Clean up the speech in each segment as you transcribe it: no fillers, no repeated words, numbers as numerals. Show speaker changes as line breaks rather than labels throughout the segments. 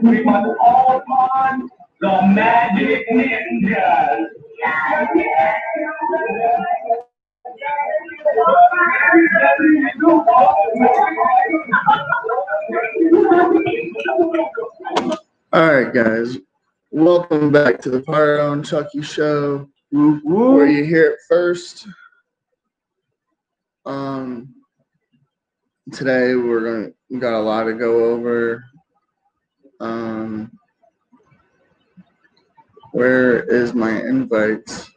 we must all on the magic ninjas.
All right, guys. Welcome back to the Pyro and Chucky show, where you hear it first. Today we got a lot to go over. Where is my invite?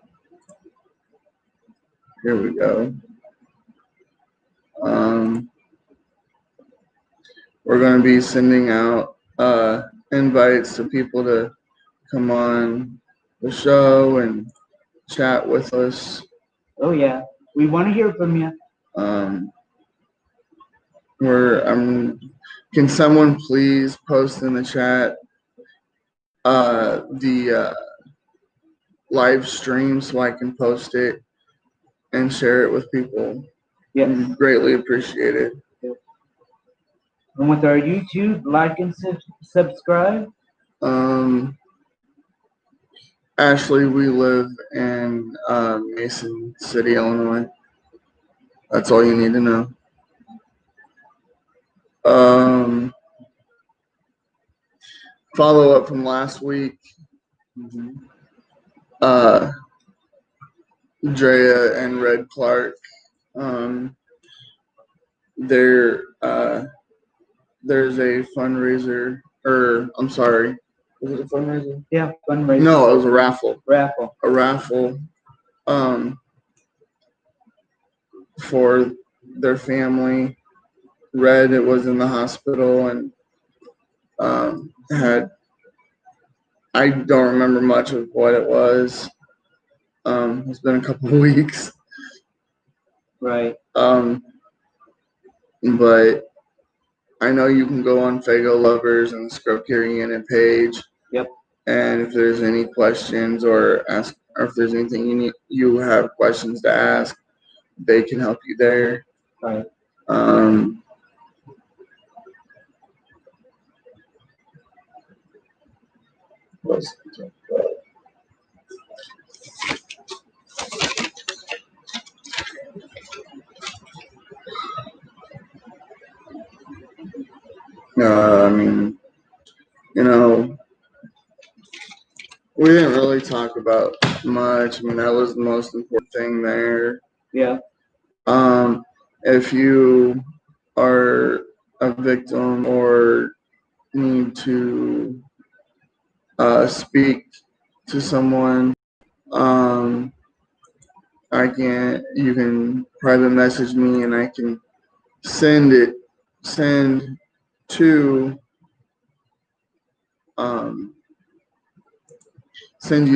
Here we go. We're going to be sending out invites to people to come on the show and chat with us.
Oh yeah, we want to hear from you.
Can someone please post in the chat the live stream so I can post it and share it with people?
Yes.
Greatly appreciated.
And with our YouTube, like and subscribe.
Ashley, we live in Mason City, Illinois. That's all you need to know. Follow up from last week. Drea and Red Clark. There's a fundraiser, or I'm sorry, was it a fundraiser?
Yeah, fundraiser.
No, it was a raffle.
A
raffle. For their family. Red, it was in the hospital and I don't remember much of what it was. It's been a couple of weeks.
Right.
But I know you can go on Fago Lovers and the Scrub Carrying In It page.
Yep.
And if there's any questions or if there's anything you have questions to ask, they can help you there.
Right.
I mean, we didn't really talk about much. I mean, that was the most important thing there.
Yeah.
If you are a victim or need to speak to someone, you can private message me and I can send you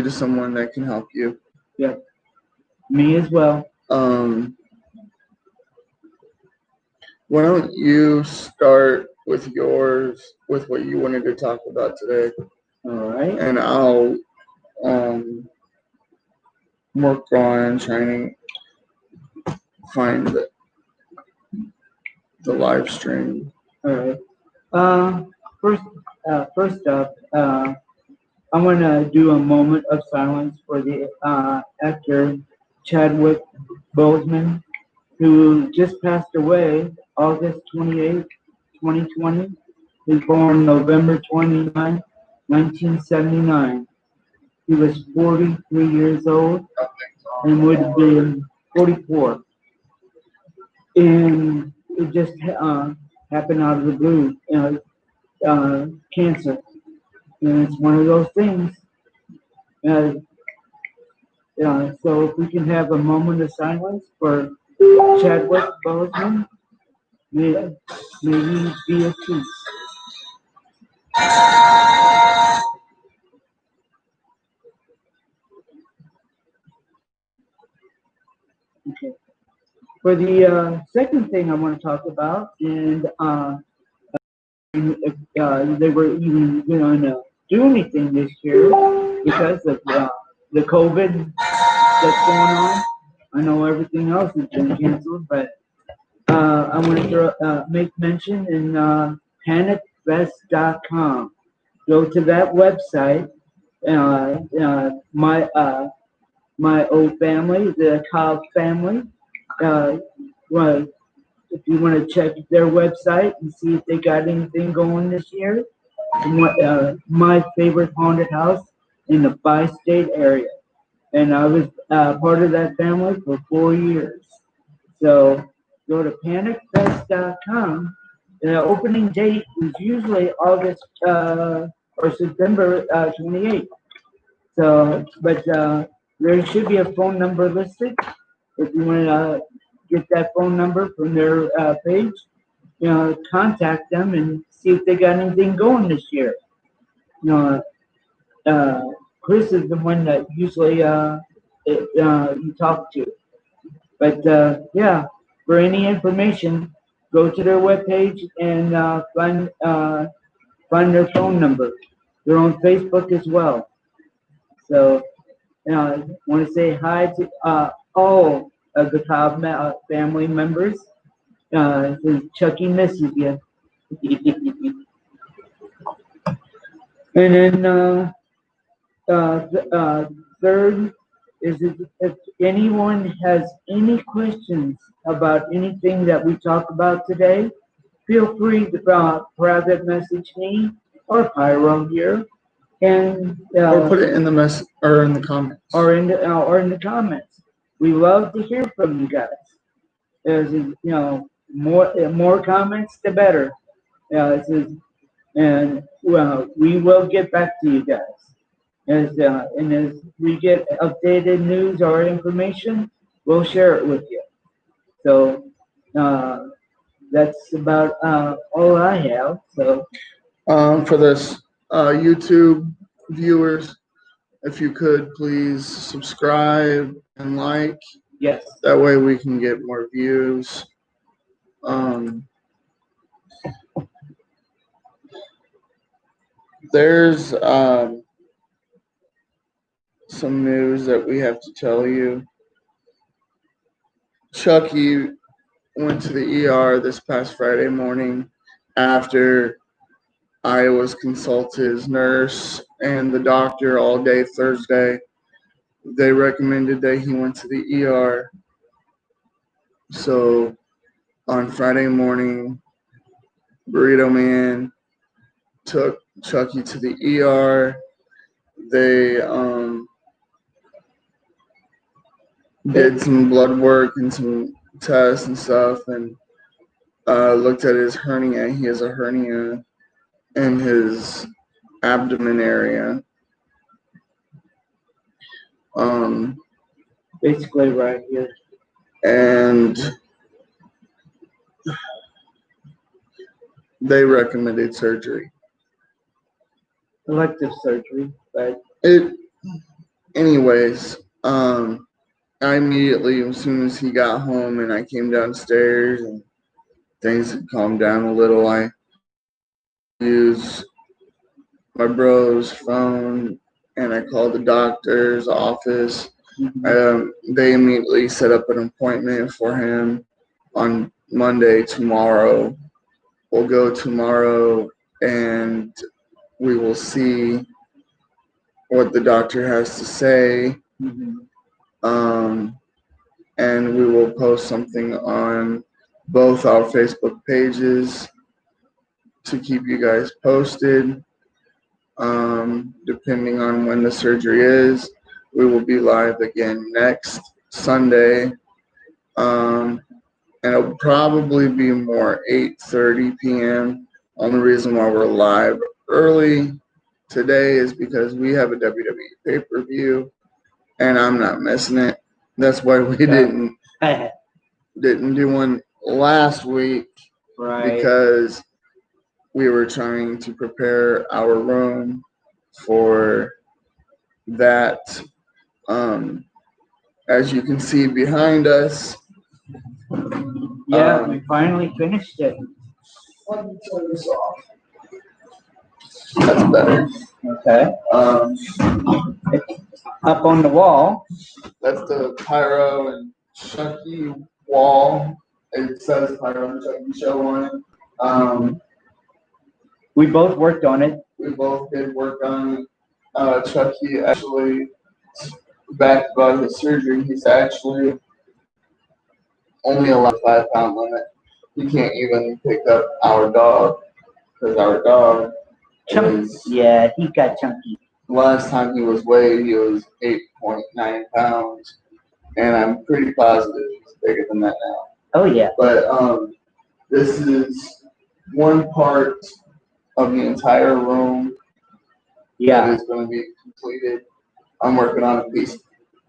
to someone that can help you.
Yeah. Me as well.
Why don't you start with what you wanted to talk about today?
All right.
And I'll work on trying to find the live stream.
All right. First up, I want to do a moment of silence for the actor Chadwick Boseman, who just passed away August 28, 2020. He was born November 29, 1979. He was 43 years old and would have been 44. And it just happened out of the blue, cancer. And it's one of those things. So if we can have a moment of silence for Chadwick Boseman, may he be at peace. Okay. For the second thing I want to talk about, and they were even going to do anything this year because of the COVID that's going on. I know everything else has been canceled, but I want to make mention in PanicFest.com. go to that website. My old family, the Cobb family. Uh, well, if you want to check their website and see if they got anything going this year, my favorite haunted house in the bi-state area, and I was part of that family for 4 years. So go to panicfest.com. The opening date is usually August or September 28th. So, but there should be a phone number listed if you want to get that phone number from their page. Contact them and see if they got anything going this year. You know, Chris is the one that usually you talk to. But yeah, for any information, go to their webpage and find their phone number. They're on Facebook as well. So I want to say hi to all of the Cobb family members. Chucky misses you. And then third is if anyone has any questions about anything that we talked about today, feel free to private message me or Pyro here, and
or put it in the mess or in the comments.
Or in the comments. We love to hear from you guys. As more comments, the better. And well, we will get back to you guys. And as we get updated news or information, we'll share it with you. So that's about all I have. So
for this YouTube viewers, if you could please subscribe and like.
Yes.
That way we can get more views. There's some news that we have to tell you. Chucky went to the ER this past Friday morning after I was consulted his nurse and the doctor all day Thursday. They recommended that he went to the ER. So on Friday morning, Burrito Man took Chucky to the ER. They did some blood work and some tests and stuff, and looked at his hernia. He has a hernia in his abdomen area.
Basically right here.
And they recommended surgery.
Elective surgery, but
anyways, I immediately, as soon as he got home and I came downstairs and things had calmed down a little, I used my bro's phone and I called the doctor's office. They immediately set up an appointment for him on Monday, tomorrow. We'll go tomorrow and we will see what the doctor has to say. And we will post something on both our Facebook pages to keep you guys posted. Depending on when the surgery is, we will be live again next Sunday. And it'll probably be more 8:30 p.m. Only reason why we're live early today is because we have a WWE pay-per-view and I'm not missing it. That's why we didn't do one last week,
right?
Because we were trying to prepare our room for that. As you can see behind us.
Yeah, we finally finished it.
Let me turn this off. That's better.
Okay. Up on the wall.
That's the Pyro and Chucky wall. It says Pyro and Chucky show on it.
We both worked on it.
We both did work on Chucky. Actually, back about his surgery, he's actually only allowed 5 pound limit. He can't even pick up our dog because our dog is.
Yeah, he got chunky.
Last time he was weighed, he was 8.9 pounds, and I'm pretty positive he's bigger than that now.
Oh yeah.
But this is one part of the entire room that is going to be completed. I'm working on a piece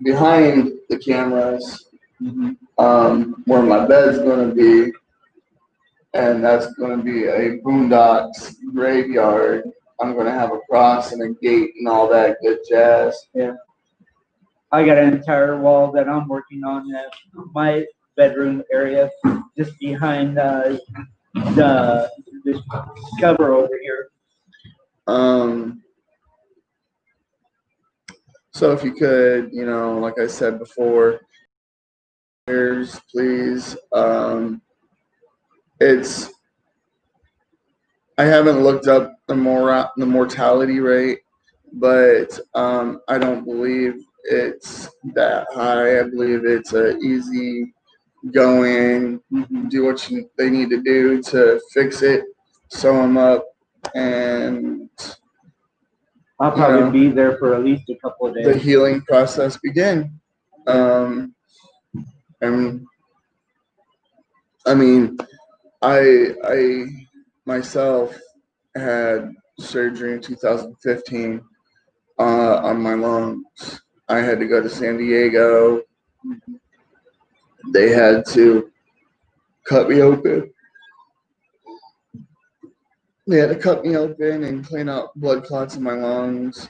behind the cameras, where my bed's going to be, and that's going to be a boondocks graveyard. I'm going to have a cross and a gate and all that good jazz.
Yeah. I got an entire wall that I'm working on at my bedroom area, just behind this cover over here.
So if you could, like I said before, please. I haven't looked up the mortality rate, but I don't believe it's that high. I believe it's a easy go in, do what they need to do to fix it, sew them up, and
I'll probably be there for at least a couple of days.
The healing process begin. And I mean, I myself had surgery in 2015 on my lungs. I had to go to San Diego. They had to cut me open. They had to cut me open and clean out blood clots in my lungs.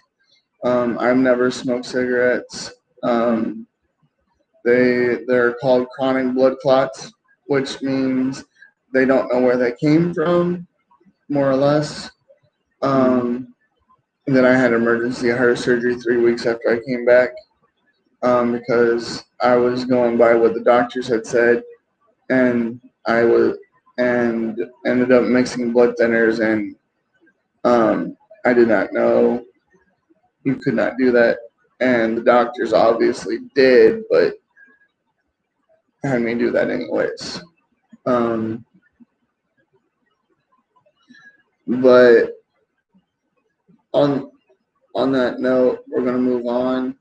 I've never smoked cigarettes. They're called chronic blood clots, which means they don't know where they came from, more or less. And then I had emergency heart surgery 3 weeks after I came back, because I was going by what the doctors had said, and ended up mixing blood thinners, and I did not know you could not do that, and the doctors obviously did, but had me do that anyways. But on that note, we're gonna move on.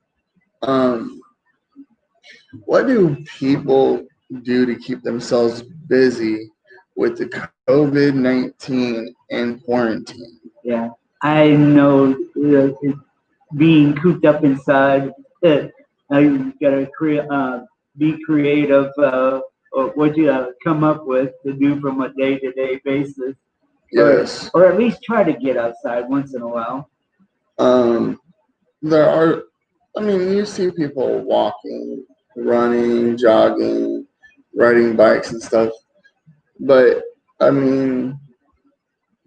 What do people do to keep themselves busy with the COVID-19 and quarantine?
Yeah, I know being cooped up inside, you gotta be creative. What you come up with to do from a day-to-day basis.
Yes.
Or at least try to get outside once in a while.
You see people walking, running, jogging, riding bikes and stuff. But, the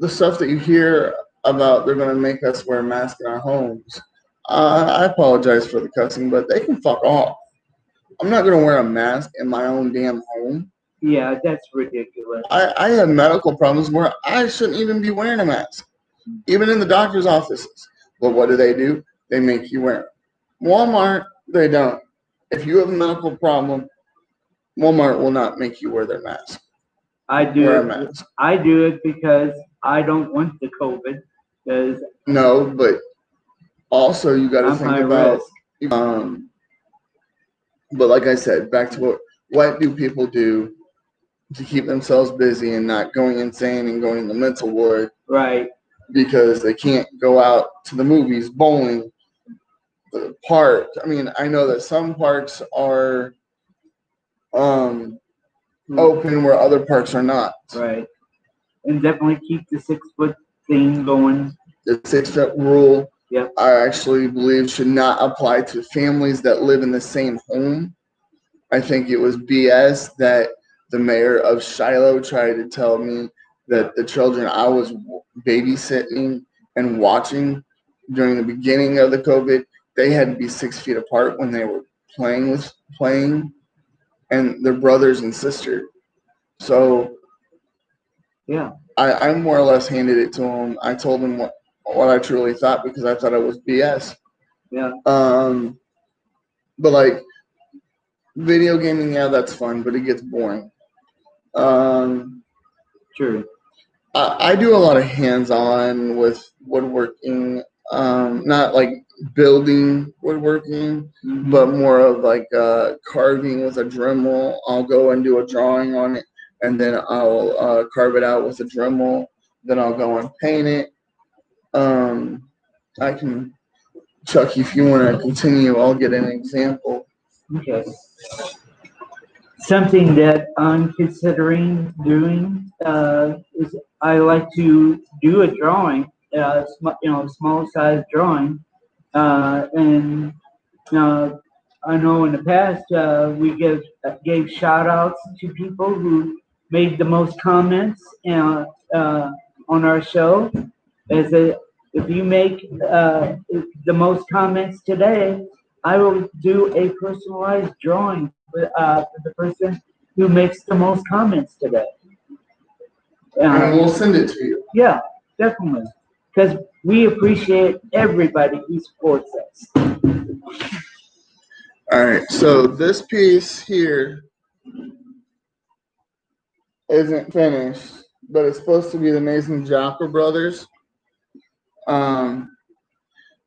stuff that you hear about they're going to make us wear masks in our homes, I apologize for the cussing, but they can fuck off. I'm not going to wear a mask in my own damn home.
Yeah, that's ridiculous.
I have medical problems where I shouldn't even be wearing a mask, even in the doctor's offices. But what do? They make you wear them. Walmart, they don't. If you have a medical problem, Walmart will not make you wear their mask.
I do it because I don't want the COVID.
No, but also you got to think about. But like I said, back to what do people do to keep themselves busy and not going insane and going in the mental ward?
Right.
Because they can't go out to the movies, bowling, the park. I know that some parks are open where other parks are not.
Right. And definitely keep the 6 foot thing going.
The 6 foot rule,
yep.
I actually believe should not apply to families that live in the same home. I think it was BS that the mayor of Shiloh tried to tell me that the children I was babysitting and watching during the beginning of the COVID, they had to be 6 feet apart when they were playing, and their brothers and sisters. So,
yeah,
I more or less handed it to him. I told him what I truly thought because I thought it was BS.
Yeah.
But like video gaming, yeah, that's fun, but it gets boring.
True.
I do a lot of hands-on with woodworking, not like building woodworking, but more of like carving with a Dremel. I'll go and do a drawing on it, and then I'll carve it out with a Dremel. Then I'll go and paint it. I can, Chucky, if you want to continue, I'll get an example.
Okay. Something that I'm considering doing is I like to do a drawing, small size drawing, and I know in the past we gave shout outs to people who made the most comments on our show. As a, if you make the most comments today, I will do a personalized drawing for the person who makes the most comments today.
And we'll send it to you.
Yeah, definitely. Because we appreciate everybody who supports us.
All right, so this piece here isn't finished, but it's supposed to be the Mason Joppa brothers.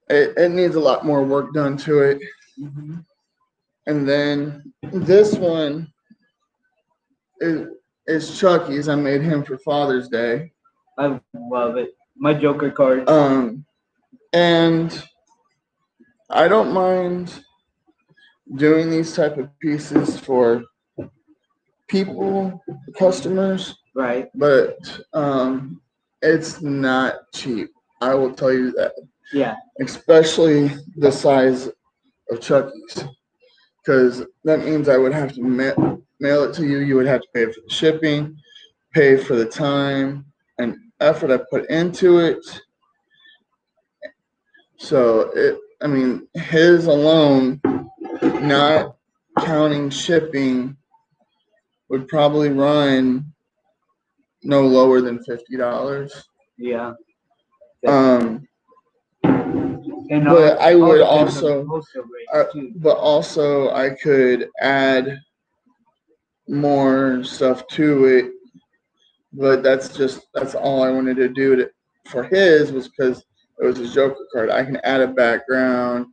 It needs a lot more work done to it. And then this one is Chucky's. I made him for Father's Day.
I love it. My Joker card.
And I don't mind doing these type of pieces for people, customers,
right?
But it's not cheap. I will tell you that.
Yeah.
Especially the size of Chucky's, because that means I would have to mail it to you. You would have to pay for the shipping, pay for the time and effort I put into it. So his alone, not counting shipping, would probably run no lower than $50.
Yeah.
But I would also, but also I could add more stuff to it. But that's all I wanted to do for his was because it was a Joker card. I can add a background.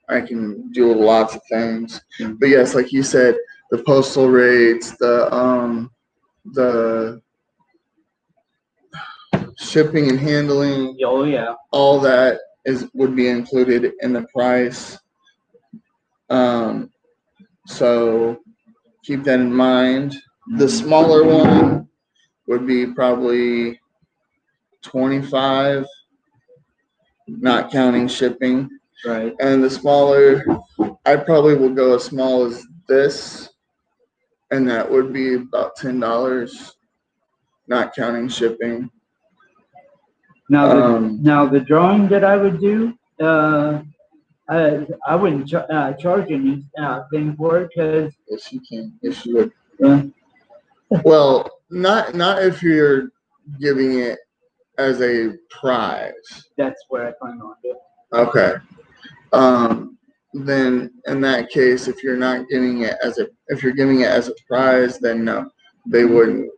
I can do lots of things. But yes, like you said, the postal rates, the shipping and handling.
Oh yeah.
All that would be included in the price. So keep that in mind. The smaller one would be probably $25, not counting shipping.
Right.
And the smaller, I probably will go as small as this, and that would be about $10, not counting shipping.
Now the drawing that I would do, I wouldn't charge anything for it because.
Yes, you can. Yes, you would.
Yeah.
Well, not if you're giving it as a prize.
That's what I plan on doing.
Okay. Then in that case, if you're not giving it if you're giving it as a prize, then no, they wouldn't.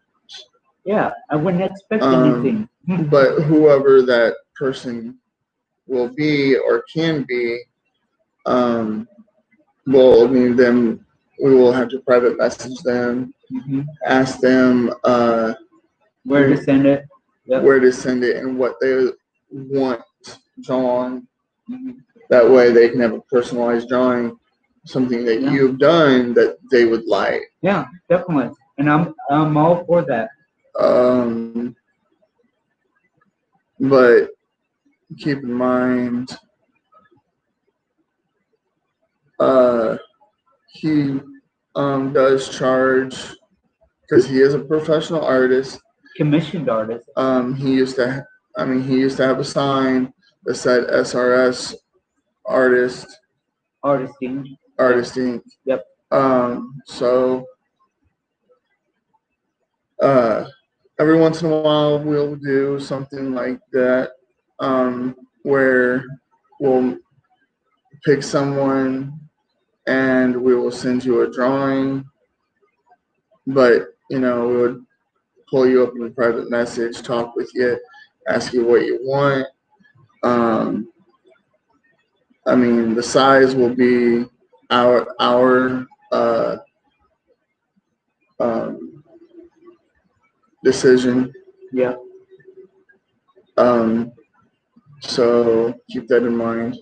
Yeah, I wouldn't expect anything.
But whoever that person will be or can be, we'll need them. We will have to private message them, ask them
where to send it,
where to send it, and what they want drawn. That way, they can have a personalized drawing, something that you've done that they would like.
Yeah, definitely, and I'm all for that.
But keep in mind, he does charge because he is a professional artist,
commissioned artist.
He used to have a sign that said SRS artist. Artisting.
Yep.
So every once in a while we'll do something like that, where we'll pick someone and we will send you a drawing. But we would pull you up in a private message, talk with you, ask you what you want. The size will be our decision.
Yeah.
So keep that in mind.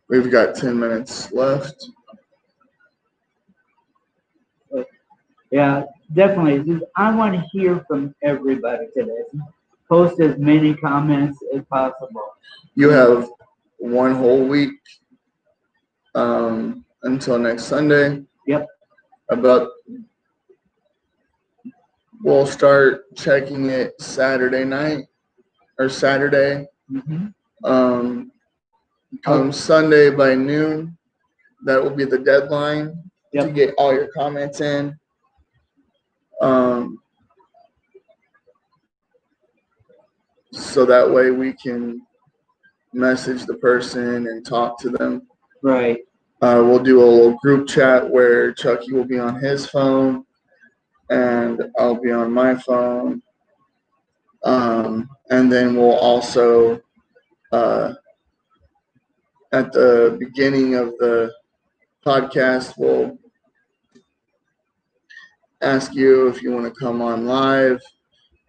We've got 10 minutes left.
Yeah, definitely. I want to hear from everybody today. Post as many comments as possible.
You have one whole week until next Sunday.
Yep.
We'll start checking it Saturday night or Saturday.
Mm-hmm.
Come Sunday by noon, that will be the deadline to get all your comments in. So that way we can message the person and talk to them.
Right.
We'll do a little group chat where Chucky will be on his phone and I'll be on my phone. And then we'll also, at the beginning of the podcast, we'll ask you if you want to come on live.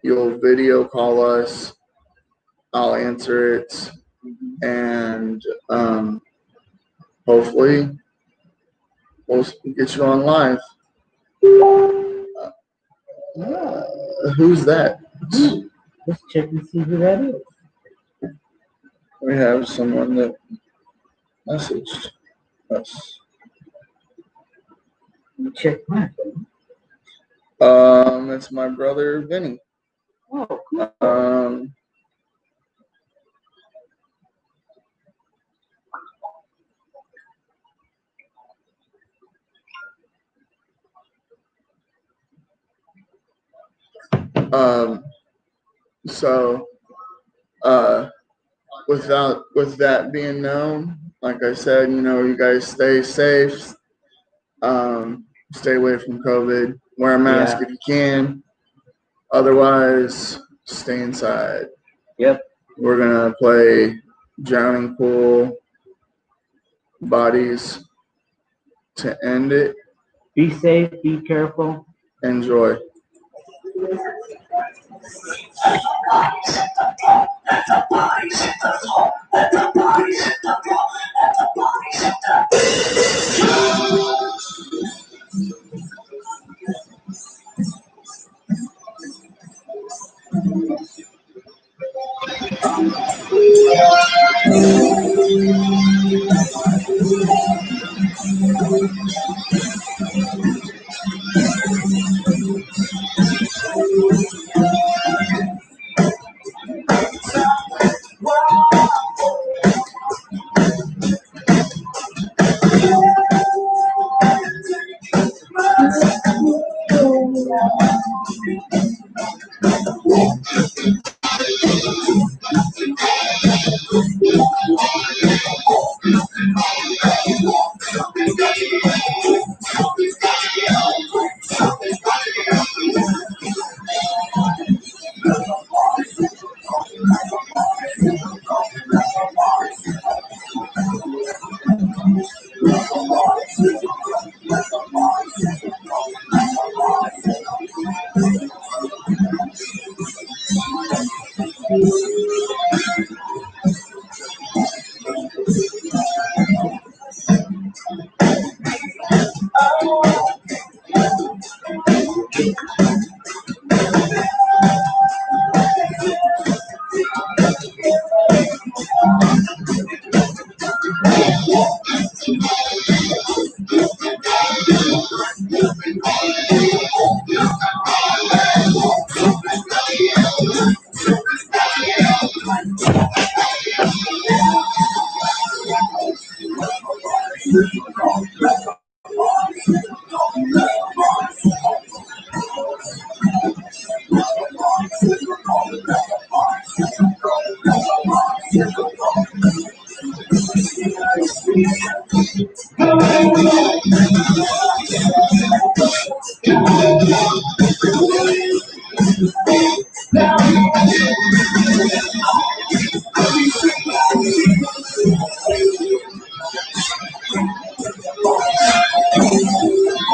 You'll video call us. I'll answer it. And hopefully we'll get you on live. Who's that?
Let's check and see who that is.
We have someone that messaged us.
Let me check my phone.
It's my brother Vinny.
Oh, cool.
So with that being known, like I said, you guys stay safe. Stay away from COVID. Wear a mask if you can. Otherwise, stay inside.
Yep.
We're gonna play drowning pool bodies to end it.
Be safe. Be careful.
Enjoy.